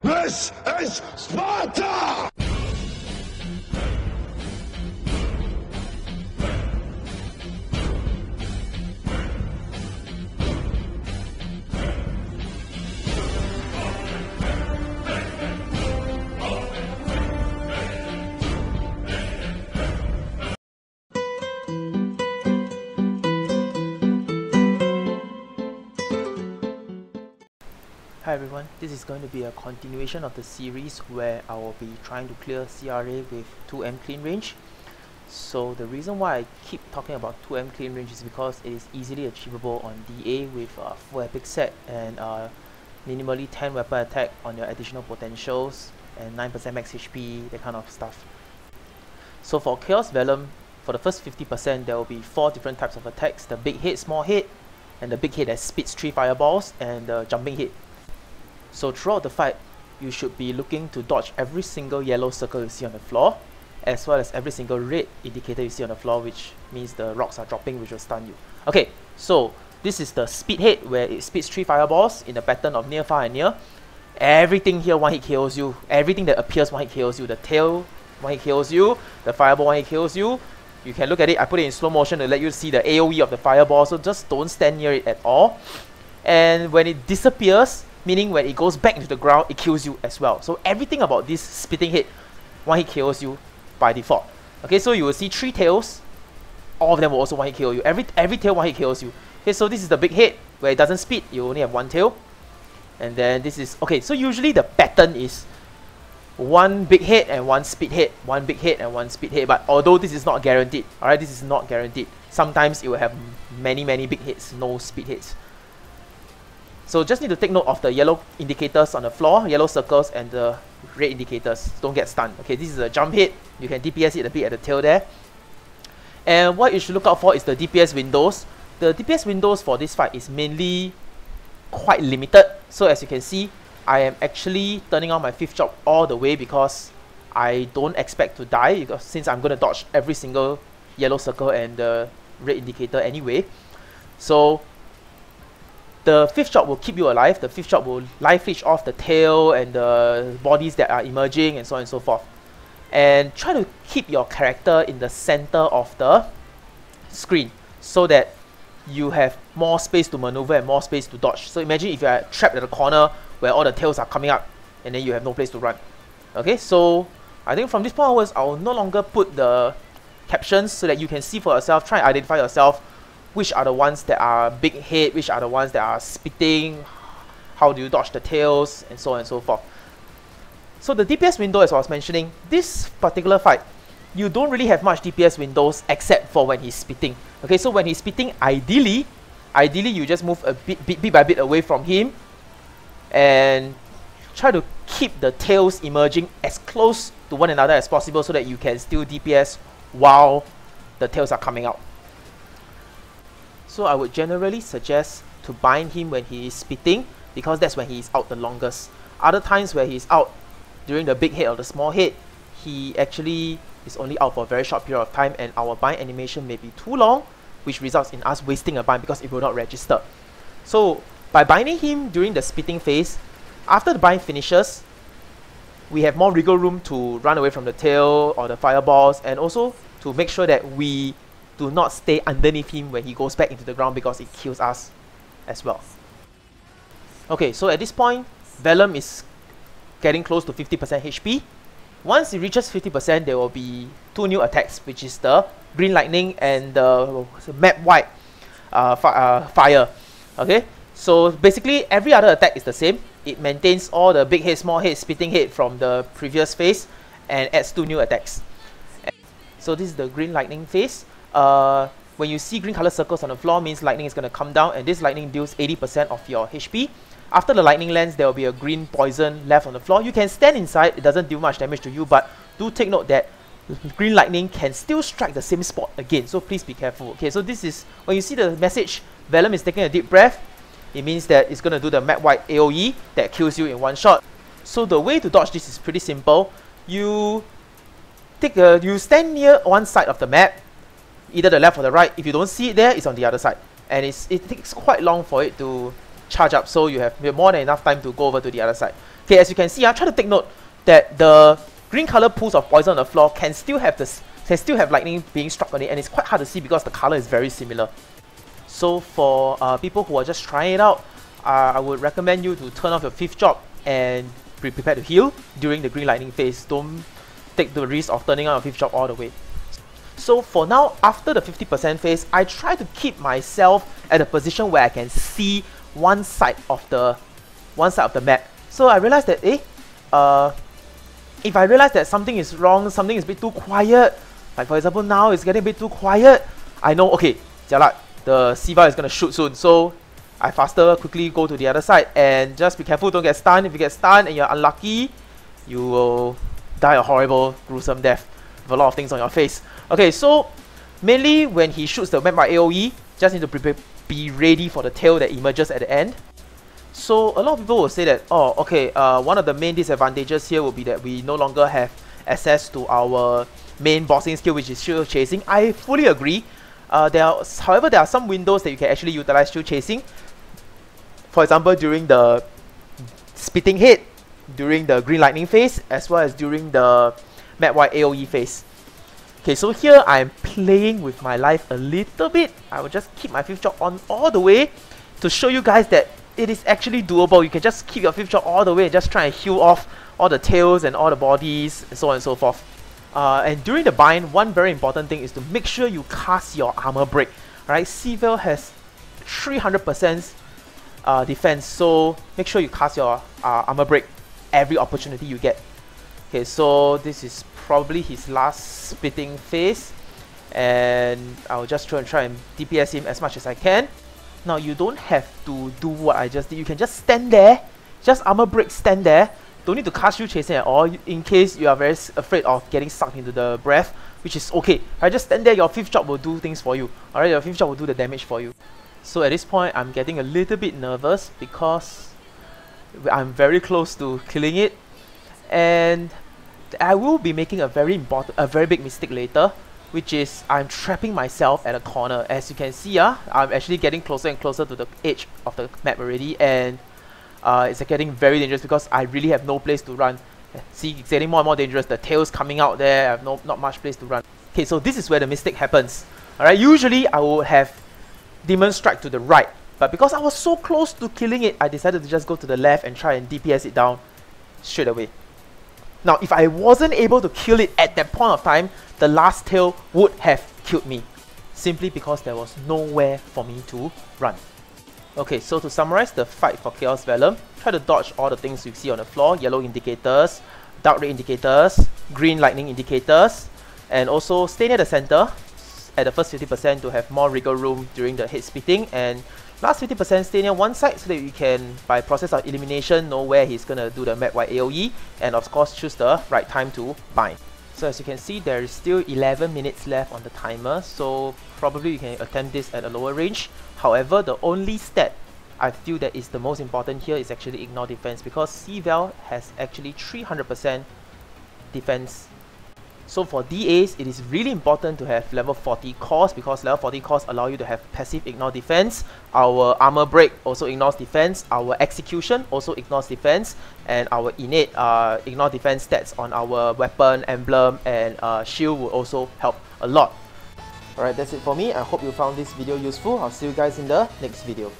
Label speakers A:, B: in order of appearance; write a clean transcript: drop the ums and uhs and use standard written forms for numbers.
A: This is Sparta!
B: Hi everyone, this is going to be a continuation of the series where I will be trying to clear CRA with 2M clean range. So the reason why I keep talking about 2M clean range is because it is easily achievable on DA with a full epic set and minimally 10 weapon attack on your additional potentials and 9% max HP, that kind of stuff. So for Chaos Vellum, for the first 50% there will be 4 different types of attacks: the big hit, small hit, and the big hit that spits 3 fireballs, and the jumping hit. So throughout the fight, you should be looking to dodge every single yellow circle you see on the floor, as well as every single red indicator you see on the floor, which means the rocks are dropping, which will stun you. Okay, so this is the speed hit, where it spits 3 fireballs in the pattern of near, far, and near. Everything here one hit kills you. Everything that appears one hit kills you. The tail one hit kills you. The fireball one hit kills you. You can look at it. I put it in slow motion to let you see the AoE of the fireball, so just don't stand near it at all. And when it disappears, meaning when it goes back into the ground, it kills you as well. So everything about this spitting hit, one hit kills you by default. Okay, so you will see 3 tails. All of them will also one hit kill you. Every tail one hit kills you. Okay, so this is the big hit where it doesn't spit. You only have 1 tail. And then this is okay. So usually the pattern is 1 big hit and 1 spit hit, 1 big hit and 1 spit hit. But although this is not guaranteed, alright, this is not guaranteed. Sometimes it will have many big hits, no spit hits. So just need to take note of the yellow indicators on the floor, yellow circles, and the red indicators. Don't get stunned. Okay, this is a jump hit. You can DPS it a bit at the tail there. And what you should look out for is the DPS windows. The DPS windows for this fight is mainly quite limited. So as you can see, I am actually turning on my 5th job all the way because I don't expect to die, because since I'm going to dodge every single yellow circle and the red indicator anyway. So the 5th shot will keep you alive. The 5th shot will life leech off the tail and the bodies that are emerging and so on and so forth. And try to keep your character in the center of the screen so that you have more space to maneuver and more space to dodge. So imagine if you are trapped at a corner where all the tails are coming up and then you have no place to run. Okay, so I think from this point onwards, I will no longer put the captions so that you can see for yourself, try and identify yourself which are the ones that are big hit, which are the ones that are spitting, how do you dodge the tails, and so on and so forth. So the DPS window, as I was mentioning, this particular fight, you don't really have much DPS windows except for when he's spitting. Okay, so when he's spitting, ideally you just move a bit by bit away from him and try to keep the tails emerging as close to one another as possible so that you can still DPS while the tails are coming out. So I would generally suggest to bind him when he is spitting, because that's when he is out the longest. Other times where he is out during the big hit or the small hit, he actually is only out for a very short period of time, and our bind animation may be too long, which results in us wasting a bind because it will not register. So by binding him during the spitting phase, after the bind finishes, we have more wiggle room to run away from the tail or the fireballs, and also to make sure that we do not stay underneath him when he goes back into the ground, because it kills us as well. Okay, so at this point, Vellum is getting close to 50% HP. Once it reaches 50%, there will be 2 new attacks, which is the Green Lightning and the Map White Fire. Okay, so basically every other attack is the same. It maintains all the big hit, small hit, spitting hit from the previous phase and adds 2 new attacks. So this is the Green Lightning phase. When you see green color circles on the floor, means lightning is going to come down, and this lightning deals 80% of your HP. After the lightning lands, there will be a green poison left on the floor. You can stand inside, it doesn't do much damage to you, but do take note that green lightning can still strike the same spot again, so please be careful. Okay, so this is when you see the message Vellum is taking a deep breath, it means that it's going to do the map white AoE that kills you in 1 shot. So the way to dodge this is pretty simple. You stand near one side of the map, either the left or the right. If you don't see it there, it's on the other side, and it takes quite long for it to charge up, so you have more than enough time to go over to the other side. Okay, as you can see, I try to take note that the green color pools of poison on the floor can still have lightning being struck on it, and it's quite hard to see because the color is very similar. So for people who are just trying it out, I would recommend you to turn off your 5th job and be prepared to heal during the green lightning phase. Don't take the risk of turning on your 5th job all the way. So for now, after the 50% phase, I try to keep myself at a position where I can see one side of the map. So I realized that if I realize that something is wrong, something is a bit too quiet, like for example now it's getting a bit too quiet, I know, okay, jialat, the Cvel is gonna shoot soon, so I faster quickly go to the other side and just be careful, don't get stunned. If you get stunned and you're unlucky, you will die a horrible, gruesome death with a lot of things on your face. Okay, so mainly when he shoots the map by AoE, just need to be ready for the tail that emerges at the end. So a lot of people will say that, oh, okay, one of the main disadvantages here will be that we no longer have access to our main bossing skill, which is shield chasing. I fully agree. However, there are some windows that you can actually utilize shield chasing. For example, during the spitting head, during the green lightning phase, as well as during the map-wide AoE phase. Okay, so here I'm playing with my life a little bit. I will just keep my 5th job on all the way to show you guys that it is actually doable. You can just keep your 5th job all the way and just try and heal off all the tails and all the bodies and so on and so forth. And during the bind, one very important thing is to make sure you cast your armor break. Alright, Cvel has 300% defense, so make sure you cast your armor break every opportunity you get. Okay, so this is probably his last spitting phase, and I'll just try and DPS him as much as I can. Now you don't have to do what I just did. You can just stand there, just armor break, stand there. Don't need to cast shield chasing at all in case you are very afraid of getting sucked into the breath, which is okay. Right, just stand there, your 5th job will do things for you. Alright, your 5th job will do the damage for you. So at this point, I'm getting a little bit nervous because I'm very close to killing it, and I will be making a very big mistake later, which is I'm trapping myself at a corner. As you can see, I'm actually getting closer and closer to the edge of the map already, and it's getting very dangerous because I really have no place to run. See, it's getting more and more dangerous. The tail's coming out there. I have not much place to run. Okay, so this is where the mistake happens. Alright, usually I would have Demon Strike to the right, but because I was so close to killing it, I decided to just go to the left and try and DPS it down straight away. Now, if I wasn't able to kill it at that point of time, the last tail would have killed me, simply because there was nowhere for me to run. Okay, so to summarize the fight for Chaos Vellum, try to dodge all the things you see on the floor: yellow indicators, dark red indicators, green lightning indicators, and also stay near the center at the first 50% to have more wriggle room during the head spitting, and last 50% stay near one side so that you can, by process of elimination, know where he's gonna do the map-wide AoE, and of course choose the right time to bind. So as you can see, there is still 11 minutes left on the timer, so probably you can attempt this at a lower range. However, the only stat I feel that is the most important here is actually ignore defense, because Cvel has actually 300% defense. So for DAs, it is really important to have level 40 cores, because level 40 cores allow you to have passive ignore defense. Our armor break also ignores defense, our execution also ignores defense, and our innate ignore defense stats on our weapon, emblem, and shield will also help a lot. Alright, that's it for me. I hope you found this video useful. I'll see you guys in the next video.